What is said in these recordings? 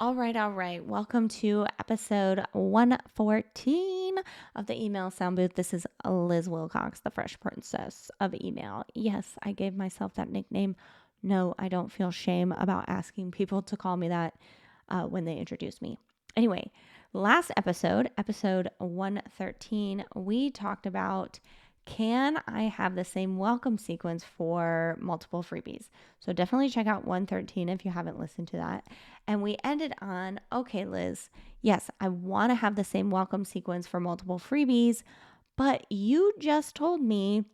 All right. Welcome to episode 114 of the Email Sound Booth. This is Liz Wilcox, the Fresh Princess of Email. Yes, I gave myself that nickname. No, I don't feel shame about asking people to call me that when they introduce me. Anyway, last episode 113, we talked about can I have the same welcome sequence for multiple freebies? So definitely check out 113 if you haven't listened to that. And we ended on, okay, Liz, yes, I want to have the same welcome sequence for multiple freebies, but you just told me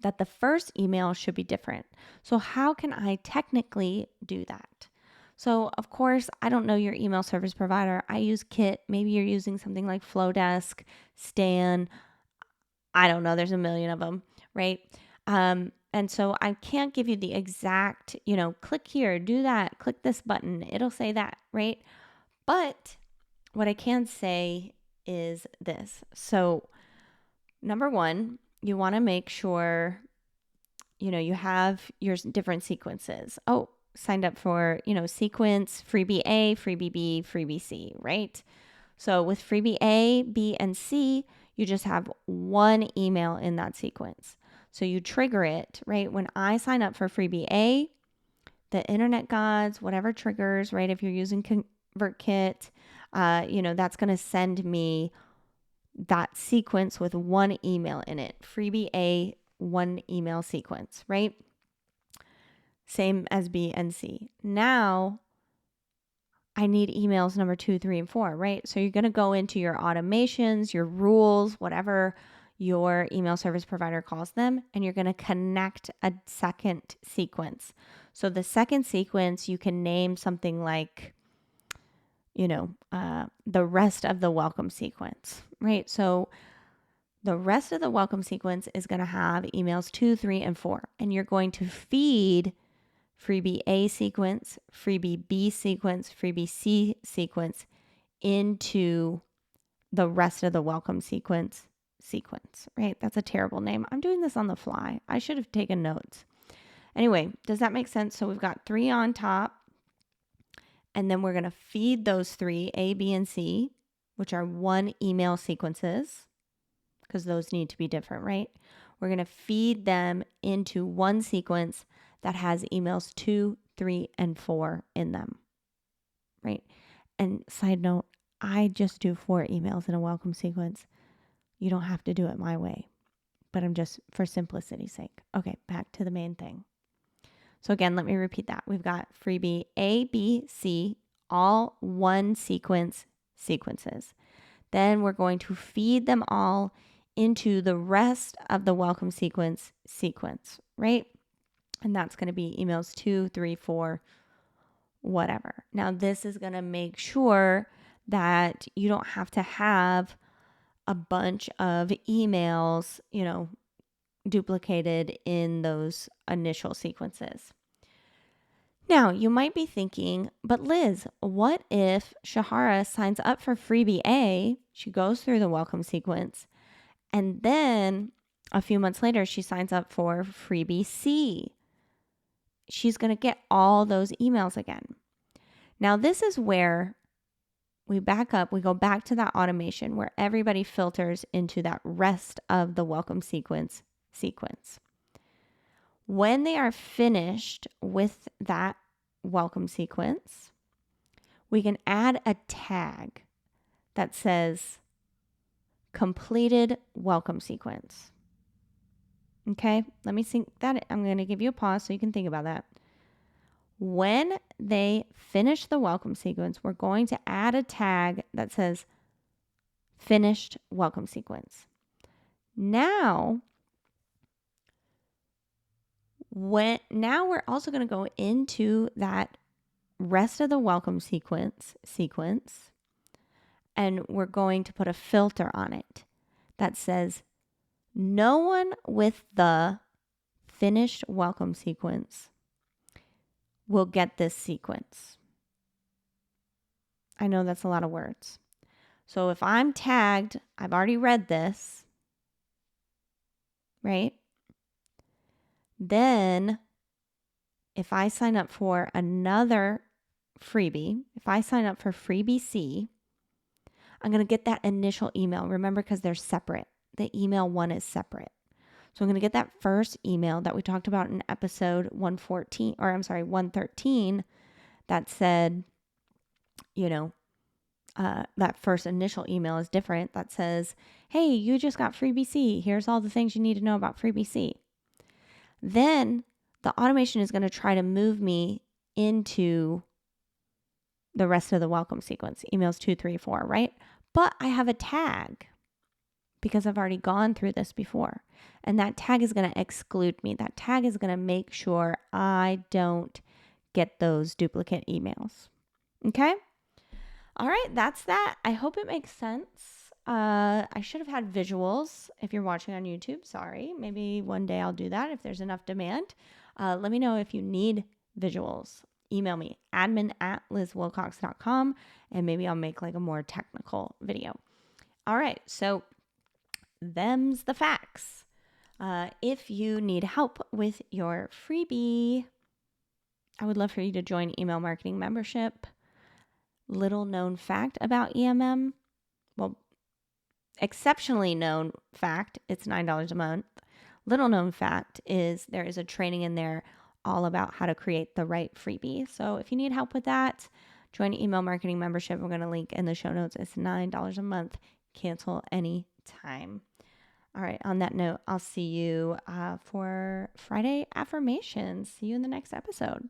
that the first email should be different. So how can I technically do that? So, of course, I don't know your email service provider. I use Kit. Maybe you're using something like Flodesk, Stan. I don't know. There's a million of them, right? And so I can't give you the exact, click here, do that, click this button. It'll say that, right? But what I can say is this. So, number one, you want to make sure, you have your different sequences. Oh, signed up for, sequence, freebie A, freebie B, freebie C, right? So with freebie A, B, and C, you just have one email in that sequence. So you trigger it, right? When I sign up for freebie A, the internet gods, whatever triggers, right? If you're using ConvertKit, that's going to send me that sequence with one email in it. Freebie A, one email sequence, right? Same as B and C. Now, I need emails number 2, 3, and 4, right? So you're going to go into your automations, your rules, whatever your email service provider calls them, and you're going to connect a second sequence. So the second sequence, you can name something like, the rest of the welcome sequence, right? So the rest of the welcome sequence is going to have emails 2, 3, and 4, and you're going to feed freebie A sequence, freebie B sequence, freebie C sequence into the rest of the welcome sequence, right? That's a terrible name. I'm doing this on the fly. I should have taken notes. Anyway, does that make sense? So we've got 3 on top, and then we're going to feed those 3, A, B, and C, which are one email sequences, because those need to be different, right? We're going to feed them into one sequence that has emails 2, 3, and 4 in them, right? And side note, I just do 4 emails in a welcome sequence. You don't have to do it my way, but I'm just for simplicity's sake. Okay, back to the main thing. So again, let me repeat that. We've got freebie A, B, C, all one sequences. Then we're going to feed them all into the rest of the welcome sequence, right? And that's going to be emails 2, 3, 4, whatever. Now, this is going to make sure that you don't have to have a bunch of emails, duplicated in those initial sequences. Now, you might be thinking, but Liz, what if Shahara signs up for freebie A? She goes through the welcome sequence, and then a few months later, she signs up for freebie C. She's going to get all those emails again. Now, this is where we back up, we go back to that automation where everybody filters into that rest of the welcome sequence. When they are finished with that welcome sequence, we can add a tag that says completed welcome sequence. Okay, let me think that. I'm going to give you a pause so you can think about that. When they finish the welcome sequence, we're going to add a tag that says finished welcome sequence. Now we're also going to go into that rest of the welcome sequence, and we're going to put a filter on it that says no one with the finished welcome sequence will get this sequence. I know that's a lot of words. So if I'm tagged, I've already read this, right? Then if I sign up for another freebie, if I sign up for freebie C, I'm going to get that initial email. Remember, because they're separate. The email one is separate. So I'm going to get that first email that we talked about in episode 113 that said, that first initial email is different. That says, hey, you just got Freebie C. Here's all the things you need to know about Freebie C. Then the automation is going to try to move me into the rest of the welcome sequence, emails 2, 3, 4, right? But I have a tag because I've already gone through this before. And that tag is going to exclude me. That tag is going to make sure I don't get those duplicate emails. Okay? All right, that's that. I hope it makes sense. I should have had visuals if you're watching on YouTube. Sorry. Maybe one day I'll do that if there's enough demand. Let me know if you need visuals. Email me, admin@lizwilcox.com, and maybe I'll make like a more technical video. All right, so them's the facts. If you need help with your freebie, I would love for you to join Email Marketing Membership. Little known fact about EMM. Well, exceptionally known fact, it's $9 a month. Little known fact is there is a training in there all about how to create the right freebie. So if you need help with that, join Email Marketing Membership. We're going to link in the show notes. It's $9 a month. Cancel any time. All right. On that note, I'll see you for Friday affirmations. See you in the next episode.